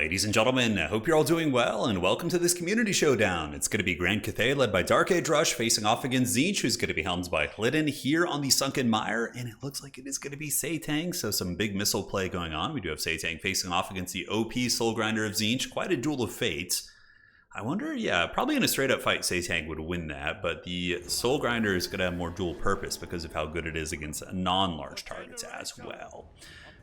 Ladies and gentlemen, I hope you're all doing well, and welcome to this community showdown. It's going to be Grand Cathay led by Dark Age Rush facing off against Tzeentch, who's going to be helmed by Lydon here on the Sunken Mire, and it looks like it is going to be Saytang, so some big missile play going on. We do have Saytang facing off against the OP Soul Grinder of Tzeentch, quite a duel of fates. I wonder, yeah, probably in a straight up fight Saytang would win that, but the Soul Grinder is going to have more dual purpose because of how good it is against non-large targets as well.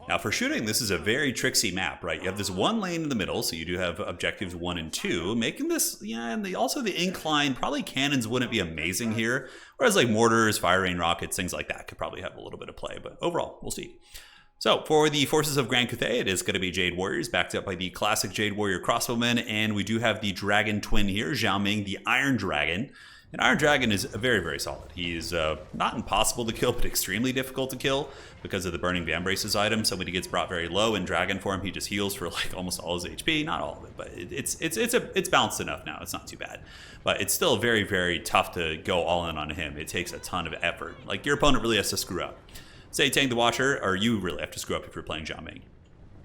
Now for shooting, this is a very tricksy map, right? You have this one lane in the middle, so you do have objectives 1 and 2, making this, yeah, and also the incline, probably cannons wouldn't be amazing here, whereas like mortars, fire rain rockets, things like that could probably have a little bit of play, but overall, we'll see. So for the forces of Grand Cathay, it is going to be Jade Warriors, backed up by the classic Jade Warrior crossbowmen, and we do have the Dragon Twin here, Xiaoming, the Iron Dragon. And Iron Dragon is very, very solid. He is not impossible to kill, but extremely difficult to kill because of the Burning Vambraces item. So when he gets brought very low in Dragon form, he just heals for like almost all his HP. Not all of it, but it's balanced enough now. It's not too bad. But it's still very, very tough to go all in on him. It takes a ton of effort. Like your opponent really has to screw up. Saytang the Watcher, or you really have to screw up if you're playing Xiaoming.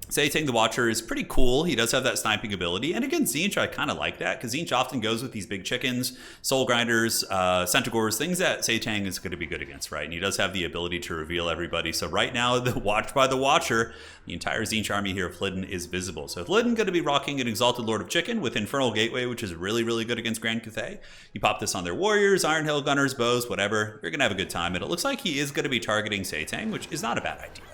Saytang the Watcher is pretty cool. He does have that sniping ability. And against Tzeentch, I kind of like that because Tzeentch often goes with these big chickens, soul grinders, centaurs, things that Saytang is going to be good against, right? And he does have the ability to reveal everybody. So right now, the Watch by the Watcher, the entire Tzeentch army here of Lydon is visible. So Lydon going to be rocking an Exalted Lord of Chicken with Infernal Gateway, which is really, really good against Grand Cathay. You pop this on their warriors, Iron Hill Gunners, bows, whatever. You're going to have a good time. And it looks like he is going to be targeting Saytang, which is not a bad idea.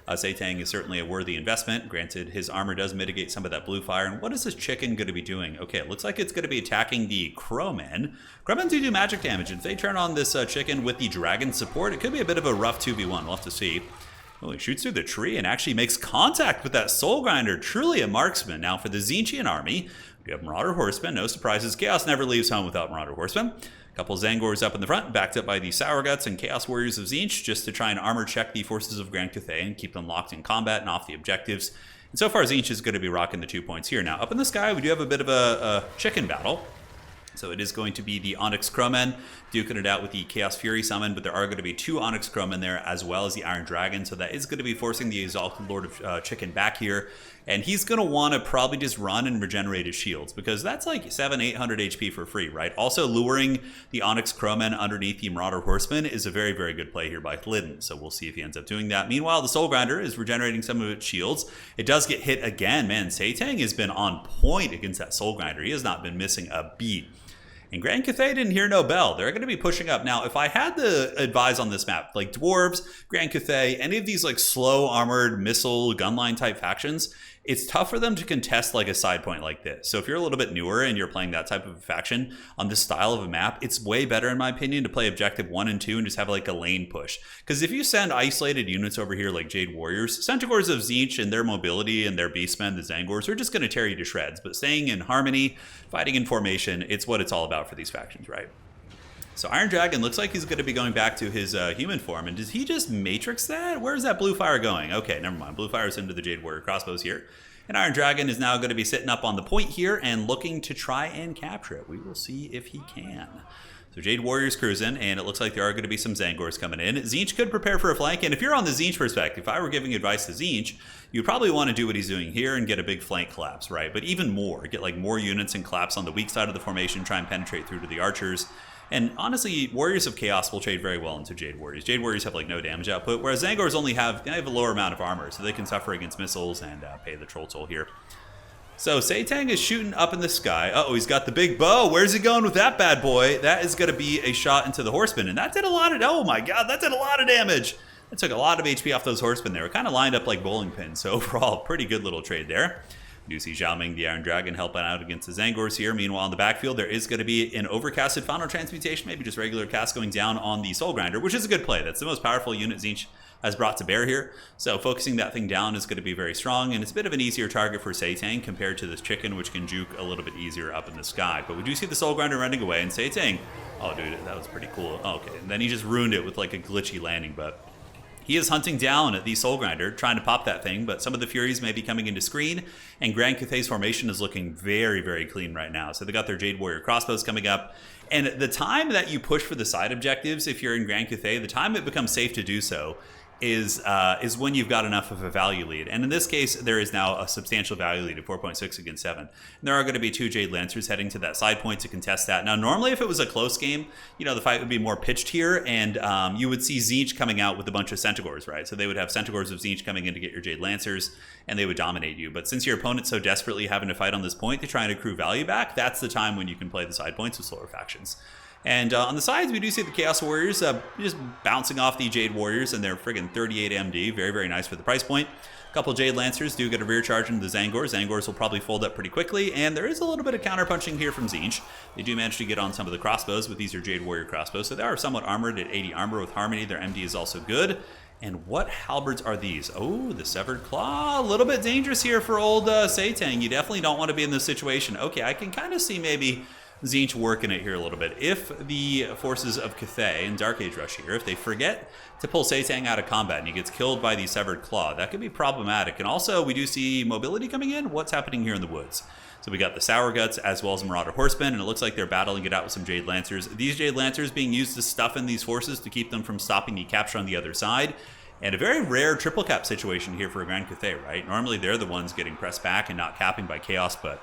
Saytang is certainly a worthy investment. Granted, his armor does mitigate some of that blue fire. And what is this chicken going to be doing? Okay, it looks like it's going to be attacking the crowmen. Crowmen do magic damage. And if they turn on this chicken with the dragon support, it could be a bit of a rough 2v1. We'll have to see. Oh, he shoots through the tree and actually makes contact with that Soul Grinder. Truly a marksman. Now for the Tzeentchian army, we have Marauder Horsemen. No surprises. Chaos never leaves home without Marauder Horsemen. Couple Zangors up in the front, backed up by the Sour Guts and Chaos Warriors of Tzeentch, just to try and armor check the forces of Grand Cathay and keep them locked in combat and off the objectives. And so far, Tzeentch is going to be rocking the 2 points here. Now, up in the sky, we do have a bit of a chicken battle. So it is going to be the Onyx Crowmen duking it out with the Chaos Fury summon, but there are going to be 2 Onyx Crowmen there as well as the Iron Dragon, so that is going to be forcing the Exalted Lord of Chicken back here. And he's going to want to probably just run and regenerate his shields, because that's like 700-800 HP for free, right? Also, luring the Onyx Crowmen underneath the Marauder Horsemen is a very, very good play here by Lydon, so we'll see if he ends up doing that. Meanwhile, the Soul Grinder is regenerating some of its shields. It does get hit again. Man, Saytang has been on point against that Soul Grinder. He has not been missing a beat. And Grand Cathay didn't hear no bell. They're going to be pushing up. Now, if I had to advise on this map, like Dwarves, Grand Cathay, any of these like slow armored missile gunline type factions, it's tough for them to contest like a side point like this. So if you're a little bit newer and you're playing that type of faction on this style of a map, it's way better in my opinion to play objective 1 and 2 and just have like a lane push. Because if you send isolated units over here like Jade Warriors, Centaurs of Tzeentch and their mobility and their Beastmen, the Zangors, are just going to tear you to shreds. But staying in harmony, fighting in formation, it's what it's all about for these factions, right? So Iron Dragon looks like he's going to be going back to his human form. And does he just matrix that? Where's that blue fire going? Okay, never mind. Blue fire is into the Jade Warrior crossbows here. And Iron Dragon is now going to be sitting up on the point here and looking to try and capture it. We will see if he can. So Jade Warrior's cruising, and it looks like there are going to be some Zangors coming in. Tzeentch could prepare for a flank, and if you're on the Tzeentch perspective, if I were giving advice to Tzeentch, you'd probably want to do what he's doing here and get a big flank collapse, right? But even more, get like more units and collapse on the weak side of the formation, try and penetrate through to the archers. And honestly, Warriors of Chaos will trade very well into Jade Warriors. Jade Warriors have like no damage output, whereas Zangors only have a lower amount of armor, so they can suffer against missiles and pay the troll toll here. So Saytang is shooting up in the sky. Uh-oh, he's got the big bow. Where's he going with that bad boy? That is going to be a shot into the horseman, and that did a lot of, oh my god, that did a lot of damage. That took a lot of HP off those horsemen there. It kind of lined up like bowling pins, so overall, pretty good little trade there. You see Xiaoming, the Iron Dragon, helping out against the Zangors here. Meanwhile, in the backfield, there is going to be an overcasted Final Transmutation, maybe just regular cast going down on the Soul Grinder, which is a good play. That's the most powerful unit Tzeentch has brought to bear here. So focusing that thing down is going to be very strong, and it's a bit of an easier target for Saytang compared to this chicken, which can juke a little bit easier up in the sky. But we do see the Soul Grinder running away, and Saytang, oh dude, that was pretty cool. Oh, okay, and then he just ruined it with like a glitchy landing, but he is hunting down the Soul Grinder, trying to pop that thing, but some of the Furies may be coming into screen, and Grand Cathay's formation is looking very, very clean right now. So they got their Jade Warrior crossbows coming up, and the time that you push for the side objectives, if you're in Grand Cathay, the time it becomes safe to do so is when you've got enough of a value lead. And in this case, there is now a substantial value lead of 4.6 against 7. And there are going to be 2 Jade Lancers heading to that side point to contest that. Now, normally if it was a close game, you know, the fight would be more pitched here, and you would see Tzeentch coming out with a bunch of Centaurs, right? So they would have Centaurs of Tzeentch coming in to get your Jade Lancers, and they would dominate you. But since your opponent's so desperately having to fight on this point to try and accrue value back, that's the time when you can play the side points with slower factions. And on the sides, we do see the Chaos Warriors just bouncing off the Jade Warriors, and they're friggin' 38 MD. Very, very nice for the price point. A couple Jade Lancers do get a rear charge into the Zangors. Zangors will probably fold up pretty quickly, and there is a little bit of counter-punching here from Tzeentch. They do manage to get on some of the crossbows, but these are Jade Warrior crossbows, so they are somewhat armored at 80 armor with Harmony. Their MD is also good. And what halberds are these? Oh, the Severed Claw. A little bit dangerous here for old Saytang. You definitely don't want to be in this situation. Okay, I can kind of see maybe Tzeentch working it here a little bit. If the forces of Cathay and Dark Age Rush here, if they forget to pull Saytang out of combat and he gets killed by the Severed Claw, that could be problematic. And also, we do see mobility coming in. What's happening here in the woods? So we got the Sour Guts as well as Marauder Horsemen, and it looks like they're battling it out with some Jade Lancers. These Jade Lancers being used to stuff in these forces to keep them from stopping the capture on the other side. And a very rare triple cap situation here for Grand Cathay, right? Normally they're the ones getting pressed back and not capping by Chaos, but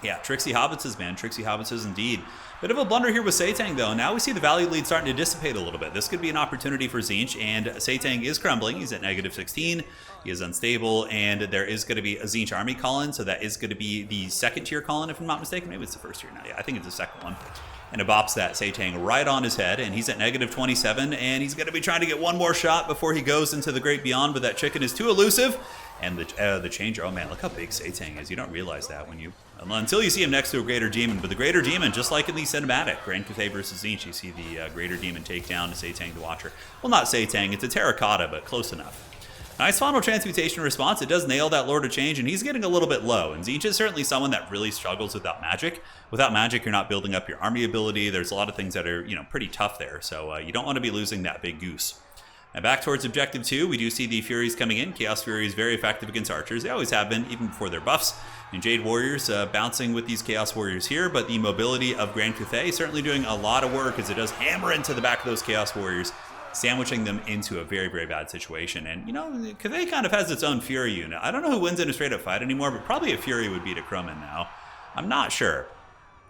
yeah, Trixie Hobbitses, man. Trixie Hobbitses indeed. Bit of a blunder here with Saytang, though. Now we see the value lead starting to dissipate a little bit. This could be an opportunity for Tzeentch, and Saytang is crumbling. He's at negative 16. He is unstable, and there is going to be a Tzeentch army Colin, so that is going to be the second tier Colin, if I'm not mistaken. Maybe it's the first tier now. Yeah, I think it's the second one. And it bops that Saytang right on his head, and he's at negative 27, and he's going to be trying to get one more shot before he goes into the great beyond, but that chicken is too elusive. And the changer, oh man, look how big Saytang is. You don't realize that when you, until you see him next to a Greater Demon. But the Greater Demon, just like in the cinematic, Grand Cathay versus Tzeentch, you see the Greater Demon take down Saytang the Watcher. Well, not Saytang, it's a Terracotta, but close enough. Nice final transmutation response. It does nail that Lord of Change, and he's getting a little bit low. And Tzeentch is certainly someone that really struggles without magic. Without magic, you're not building up your army ability. There's a lot of things that are, pretty tough there. So you don't want to be losing that big goose. Now back towards Objective 2, we do see the Furies coming in. Chaos Furies very effective against archers. They always have been, even before their buffs. And Jade Warriors bouncing with these Chaos Warriors here, but the mobility of Grand Cathay certainly doing a lot of work as it does hammer into the back of those Chaos Warriors, sandwiching them into a very, very bad situation. And, Cathay kind of has its own Fury unit. I don't know who wins in a straight-up fight anymore, but probably a Fury would beat a Crumman now. I'm not sure.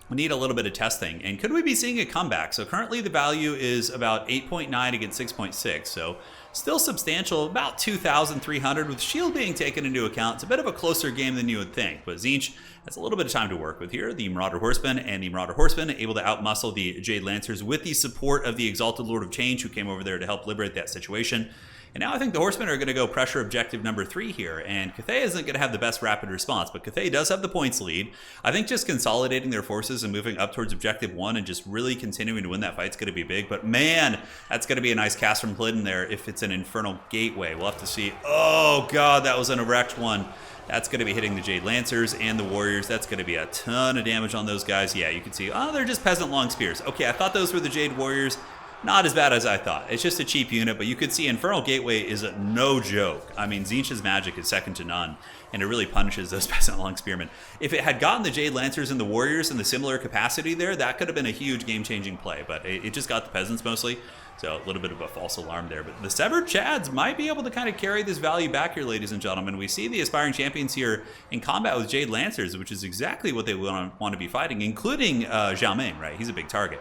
We need a little bit of testing. And could we be seeing a comeback? So currently the value is about 8.9 against 6.6. So still substantial, about 2,300 with shield being taken into account. It's a bit of a closer game than you would think. But Tzeentch has a little bit of time to work with here. The Marauder Horsemen and the Marauder Horsemen able to outmuscle the Jade Lancers with the support of the Exalted Lord of Change, who came over there to help liberate that situation. And now I think the Horsemen are going to go pressure objective number 3 here, and Cathay isn't going to have the best rapid response, but Cathay does have the points lead. I think just consolidating their forces and moving up towards objective 1 and just really continuing to win that fight is going to be big, but man, that's going to be a nice cast from Glidden there if it's an Infernal Gateway. We'll have to see. Oh god, that was an erect one. That's going to be hitting the Jade Lancers and the Warriors. That's going to be a ton of damage on those guys. Yeah, you can see, oh, they're just Peasant Long Spears. Okay, I thought those were the Jade Warriors. Not as bad as I thought. It's just a cheap unit, but you could see Infernal Gateway is no joke. I mean, Tzeentch's magic is second to none, and it really punishes those Peasant Long Spearmen. If it had gotten the Jade Lancers and the Warriors in the similar capacity there, that could have been a huge game-changing play, but it just got the Peasants mostly, so a little bit of a false alarm there. But the Severed Chads might be able to kind of carry this value back here, ladies and gentlemen. We see the Aspiring Champions here in combat with Jade Lancers, which is exactly what they want to be fighting, including Zhao Ming, right? He's a big target.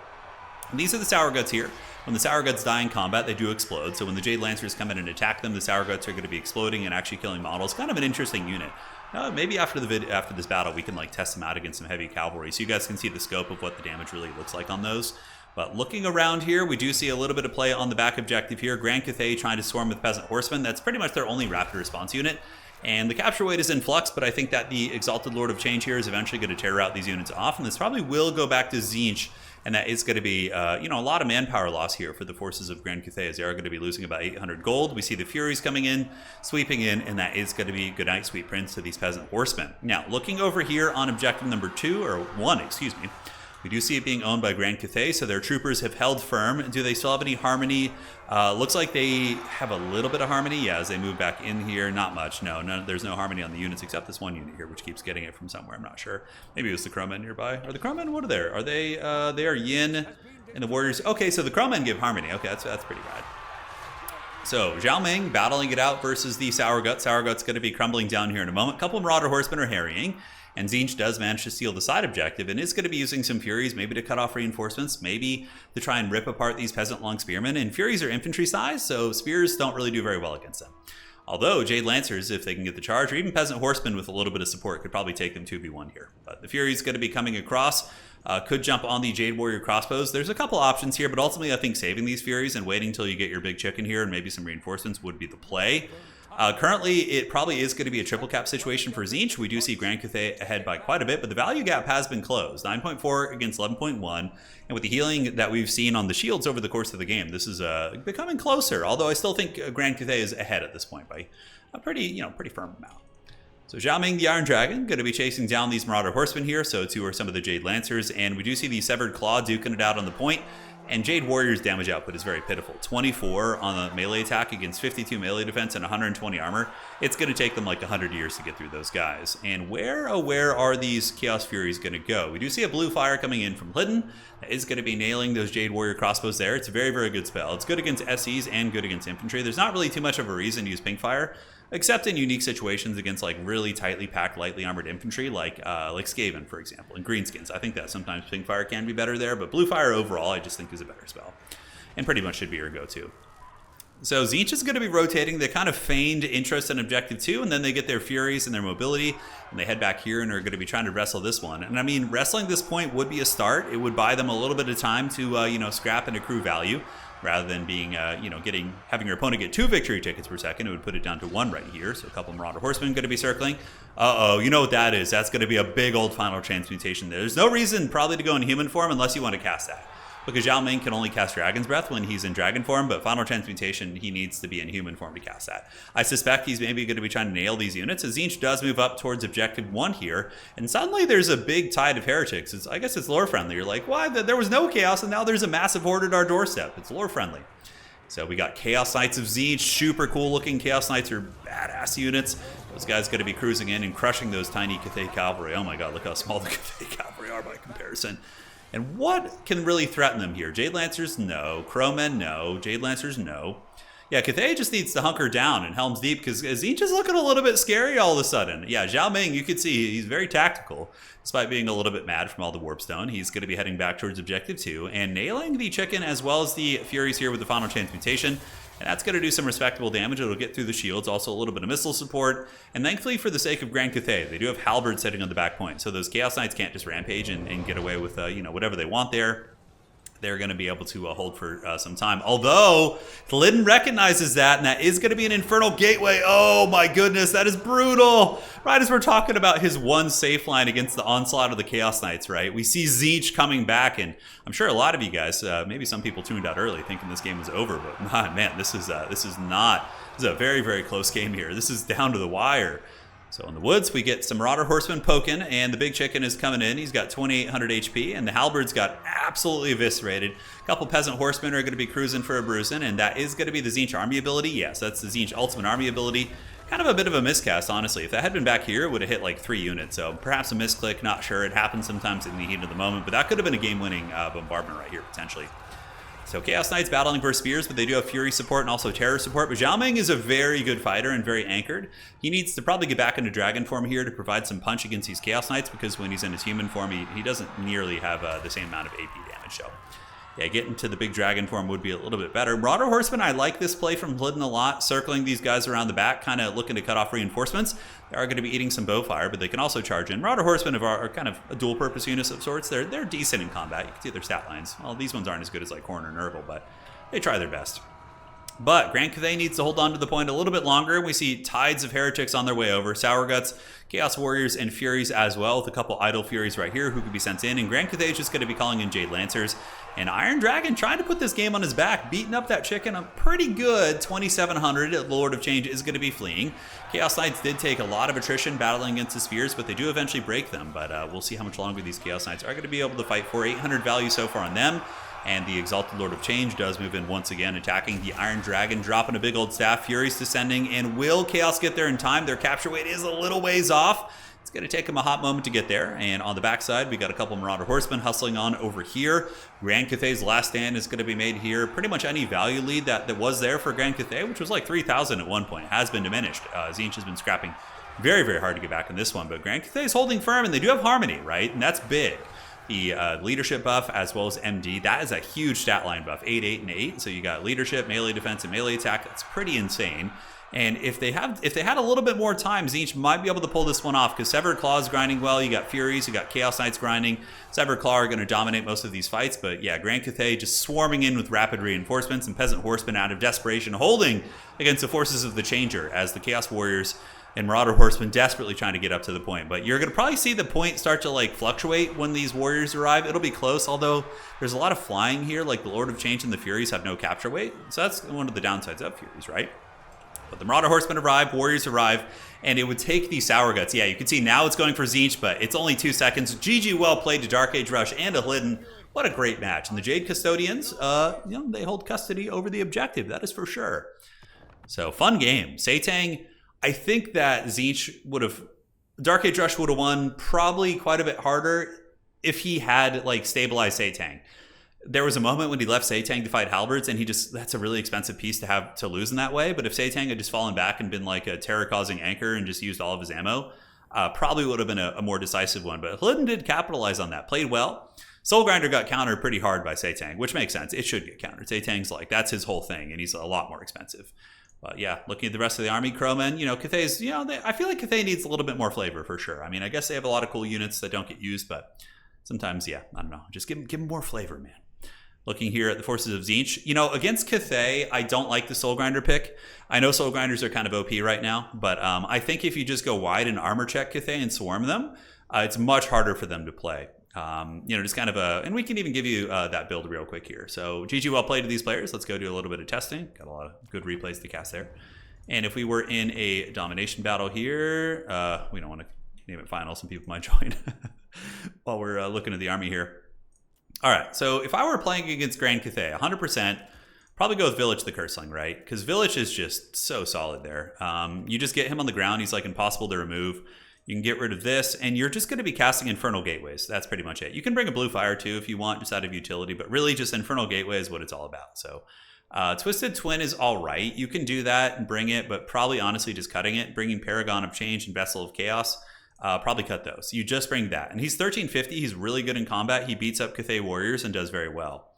And these are the Sour Guts here. When the Sour Guts die in combat, they do explode. So when the Jade Lancers come in and attack them, the Sour Guts are going to be exploding and actually killing models. Kind of an interesting unit. Maybe after this battle, we can test them out against some heavy cavalry, so you guys can see the scope of what the damage really looks like on those. But looking around here, we do see a little bit of play on the back objective here. Grand Cathay trying to swarm with Peasant Horsemen. That's pretty much their only rapid response unit. And the capture weight is in flux, but I think that the Exalted Lord of Change here is eventually going to tear out these units off, and this probably will go back to Tzeentch. And that is going to be, a lot of manpower loss here for the forces of Grand Cathay, as they are going to be losing about 800 gold. We see the Furies coming in, sweeping in, and that is going to be good night, sweet prince to these Peasant Horsemen. Now, looking over here on objective number 1, we do see it being owned by Grand Cathay, so their troopers have held firm. Do they still have any harmony? Looks like they have a little bit of harmony. Yeah, as they move back in here, not much. No, there's no harmony on the units except this one unit here, which keeps getting it from somewhere. I'm not sure. Maybe it was the Crowmen nearby. Are the Crowmen? What are they? Are they? They are Yin and the Warriors. Okay, so the Crowmen give harmony. Okay, that's pretty bad. So Zhao Ming battling it out versus the Sour Gut. Sour Gut's going to be crumbling down here in a moment. A couple of Marauder Horsemen are harrying. And Tzeentch does manage to steal the side objective and is going to be using some Furies, maybe to cut off reinforcements, maybe to try and rip apart these Peasant Long Spearmen. And Furies are infantry size, so Spears don't really do very well against them. Although Jade Lancers, if they can get the charge, or even Peasant Horsemen with a little bit of support, could probably take them 2v1 here. But the Fury's going to be coming across. Could jump on the Jade Warrior crossbows. There's a couple options here, but ultimately I think saving these Furies and waiting until you get your big chicken here and maybe some reinforcements would be the play. Currently, it probably is going to be a triple cap situation for Tzeentch. We do see Grand Cathay ahead by quite a bit, but the value gap has been closed. 9.4 against 11.1. And with the healing that we've seen on the shields over the course of the game, this is becoming closer. Although I still think Grand Cathay is ahead at this point by a pretty firm amount. So Zhao Ming, the Iron Dragon, going to be chasing down these Marauder Horsemen here. So too are some of the Jade Lancers. And we do see the Severed Claw duking it out on the point. And Jade Warrior's damage output is very pitiful. 24 on a melee attack against 52 melee defense and 120 armor. It's going to take them like 100 years to get through those guys. And where are these Chaos Furies going to go? We do see a blue fire coming in from Lydon. That is going to be nailing those Jade Warrior crossbows there. It's a very, very good spell. It's good against SEs and good against infantry. There's not really too much of a reason to use pink fire, except in unique situations against like really tightly packed, lightly armored infantry, like Skaven, for example, and Greenskins. I think that sometimes pink fire can be better there, but blue fire overall, I just think is a better spell, and pretty much should be your go-to. So Tzeentch is going to be rotating. They kind of feigned interest in Objective 2, and then they get their Furies and their mobility, and they head back here and are going to be trying to wrestle this one. And I mean, wrestling this point would be a start. It would buy them a little bit of time to, scrap and accrue value. Rather than being, having your opponent get 2 victory tickets per second, it would put it down to 1 right here. So a couple of Marauder Horsemen going to be circling. You know what that is. That's going to be a big old final transmutation there. There's no reason probably to go in human form unless you want to cast that. Because Zhao Ming can only cast Dragon's Breath when he's in dragon form, but final transmutation, he needs to be in human form to cast that. I suspect he's maybe going to be trying to nail these units, as Tzeentch does move up towards Objective 1 here, and suddenly there's a big tide of heretics. I guess it's lore friendly. You're like, why? There was no chaos, and now there's a massive horde at our doorstep. It's lore friendly. So we got Chaos Knights of Tzeentch, super cool looking. Chaos Knights are badass units. Those guys going to be cruising in and crushing those tiny Cathay cavalry. Oh my god, look how small the Cathay cavalry are by comparison. And what can really threaten them here? Jade Lancers, no. Crowmen, no. Jade Lancers, no. Yeah, Cathay just needs to hunker down in Helm's Deep because Tzeentch is looking a little bit scary all of a sudden. Yeah, Zhao Ming, you can see he's very tactical. Despite being a little bit mad from all the Warpstone, he's going to be heading back towards Objective 2 and nailing the chicken as well as the Furies here with the final transmutation. And that's going to do some respectable damage. It'll get through the shields, also a little bit of missile support. And thankfully, for the sake of Grand Cathay, they do have Halberds sitting on the back point. So those Chaos Knights can't just rampage and get away with whatever they want there. They're going to be able to hold for some time. Although, Lydon recognizes that, and that is going to be an Infernal Gateway. Oh my goodness, that is brutal. Right as we're talking about his one safe line against the onslaught of the Chaos Knights, right? We see Tzeentch coming back, and I'm sure a lot of you guys, maybe some people tuned out early thinking this game was over, but man, this is a very, very close game here. This is down to the wire. So in the woods, we get some Marauder Horsemen poking, and the big chicken is coming in. He's got 2,800 HP, and the Halberds got absolutely eviscerated. A couple Peasant Horsemen are going to be cruising for a bruising, and that is going to be the Tzeentch army ability. Yes, that's the Tzeentch ultimate army ability. Kind of a bit of a miscast, honestly. If that had been back here, it would have hit like 3 units. So perhaps a misclick, not sure. It happens sometimes in the heat of the moment, but that could have been a game-winning bombardment right here, potentially. So Chaos Knights battling for Spears, but they do have Fury support and also Terror support. But Zhao Ming is a very good fighter and very anchored. He needs to probably get back into Dragon form here to provide some punch against these Chaos Knights, because when he's in his human form, he doesn't nearly have the same amount of AP damage. So yeah, getting to the big Dragon form would be a little bit better. Marauder Horsemen, I like this play from Lydon a lot, circling these guys around the back, kind of looking to cut off reinforcements. They are going to be eating some bow fire, but they can also charge in. Marauder Horsemen are kind of a dual-purpose unit of sorts. They're decent in combat. You can see their stat lines. Well, these ones aren't as good as like Horn or Nurgle, but they try their best. But Grand Cathay needs to hold on to the point a little bit longer. We see tides of heretics on their way over. Sour Guts, Chaos Warriors, and Furies as well, with a couple idle Furies right here who could be sent in. And Grand Cathay is just going to be calling in Jade Lancers. And Iron Dragon trying to put this game on his back, beating up that chicken. A pretty good 2,700. Lord of Change is going to be fleeing. Chaos Knights did take a lot of attrition battling against the Spears, but they do eventually break them. But we'll see how much longer these Chaos Knights are going to be able to fight for. 800 value so far on them. And the Exalted Lord of Change does move in once again, attacking the Iron Dragon, dropping a big old staff. Furies descending, and will Chaos get there in time? Their capture weight is a little ways off. It's going to take him a hot moment to get there. And on the backside, we got a couple Marauder Horsemen hustling on over here. Grand Cathay's last stand is going to be made here. Pretty much any value lead that was there for Grand Cathay, which was like 3,000 at one point, has been diminished. Tzeentch has been scrapping very, very hard to get back in this one. But Grand Cathay is holding firm, and they do have Harmony, right? And that's big. The leadership buff as well as MD, that is a huge stat line buff, 8, 8, and 8. So you got leadership, melee defense, and melee attack. That's pretty insane. And if they had a little bit more time, Tzeentch might be able to pull this one off, because Severed Claw is grinding well. You got Furies, you got Chaos Knights grinding. Severed Claw are going to dominate most of these fights. But yeah, Grand Cathay just swarming in with rapid reinforcements, and Peasant Horsemen out of desperation holding against the forces of the Changer, as the Chaos Warriors and Marauder Horsemen desperately trying to get up to the point. But you're going to probably see the point start to like fluctuate when these warriors arrive. It'll be close, although there's a lot of flying here. Like the Lord of Change and the Furies have no capture weight. So that's one of the downsides of Furies, right? But the Marauder Horsemen arrive, Warriors arrive, and it would take the Sour Guts. Yeah, you can see now it's going for Tzeentch, but it's only 2 seconds. GG well played to Dark Age Rush and a Hidden. What a great match. And the Jade Custodians, they hold custody over the objective. That is for sure. So, fun game. Saytang, I think that Tzeentch Dark Age Rush would have won probably quite a bit harder if he had, like, stabilized Saytang. There was a moment when he left Saytang to fight Halberds, and that's a really expensive piece to have to lose in that way. But if Saytang had just fallen back and been like a terror-causing anchor and just used all of his ammo, probably would have been a more decisive one. But Hidden did capitalize on that, played well. Soulgrinder got countered pretty hard by Saytang, which makes sense. It should get countered. Saytang's like, that's his whole thing, and he's a lot more expensive. But yeah, looking at the rest of the army, Crowmen, Cathay's, I feel like Cathay needs a little bit more flavor for sure. I mean, I guess they have a lot of cool units that don't get used, but sometimes, yeah, I don't know. Just give them more flavor, man. Looking here at the forces of Tzeentch, against Cathay, I don't like the Soulgrinder pick. I know Soulgrinders are kind of OP right now, but I think if you just go wide and armor check Cathay and swarm them, it's much harder for them to play. Just kind of and we can even give you that build real quick here. So GG well played to these players. Let's go do a little bit of testing. Got a lot of good replays to cast there. And if we were in a domination battle here, we don't want to name it final. Some people might join while we're looking at the army here. All right, so if I were playing against Grand Cathay, 100%, probably go with Village the Curseling, right? Because Village is just so solid there. You just get him on the ground. He's like impossible to remove. You can get rid of this, and you're just going to be casting Infernal Gateways. That's pretty much it. You can bring a Blue Fire too if you want, just out of utility, but really just Infernal Gateway is what it's all about. So Twisted Twin is all right. You can do that and bring it, but probably honestly just cutting it. Bringing Paragon of Change and Vessel of Chaos, probably cut those. You just bring that. And he's 1350. He's really good in combat. He beats up Cathay Warriors and does very well.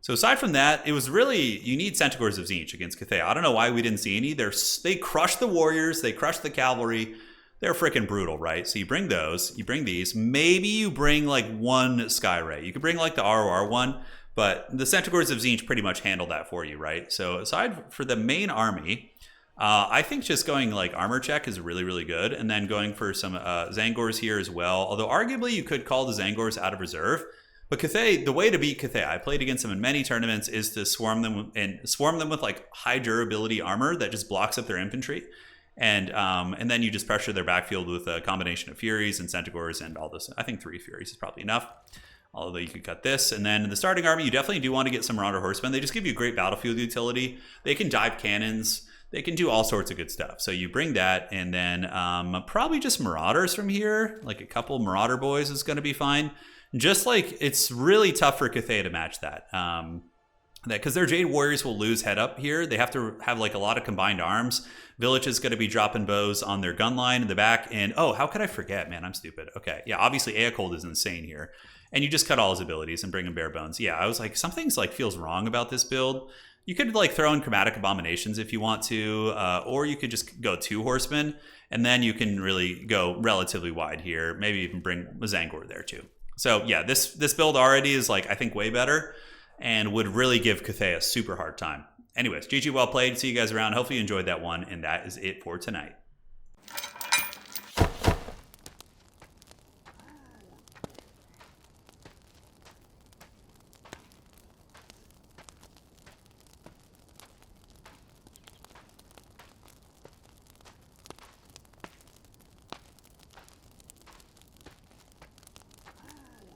So aside from that, it was really, you need Centaurs of Tzeentch against Cathay. I don't know why we didn't see any. They crushed the Warriors. They crushed the Cavalry. They're freaking brutal, right? So you bring those, you bring these. Maybe you bring like one Sky Ray. You could bring like the ROR one, but the Centaurs of Tzeentch pretty much handle that for you, right? So aside for the main army, I think just going like armor check is really, really good. And then going for some Zangors here as well. Although arguably you could call the Zangors out of reserve. But Cathay, the way to beat Cathay, I played against them in many tournaments, is to swarm them with like high durability armor that just blocks up their infantry. And then you just pressure their backfield with a combination of Furies and Centaurs and all this. I think 3 Furies is probably enough. Although you could cut this. And then in the starting army, you definitely do want to get some Marauder Horsemen. They just give you great battlefield utility. They can dive cannons. They can do all sorts of good stuff. So you bring that, and then probably just Marauders from here. Like a couple Marauder boys is going to be fine. Just like it's really tough for Cathay to match that. Because their Jade Warriors will lose head up here. They have to have like a lot of combined arms. Village is going to be dropping bows on their gun line in the back. And oh, how could I forget? Man, I'm stupid. Okay, yeah, obviously Aecold is insane here. And you just cut all his abilities and bring him bare bones. Yeah, I was like, something's like feels wrong about this build. You could like throw in Chromatic Abominations if you want to, or you could just go 2 Horsemen, and then you can really go relatively wide here. Maybe even bring a Zangor there too. So yeah, this build already is like, I think way better and would really give Cathay a super hard time. Anyways, GG well played. See you guys around. Hopefully you enjoyed that one, and that is it for tonight.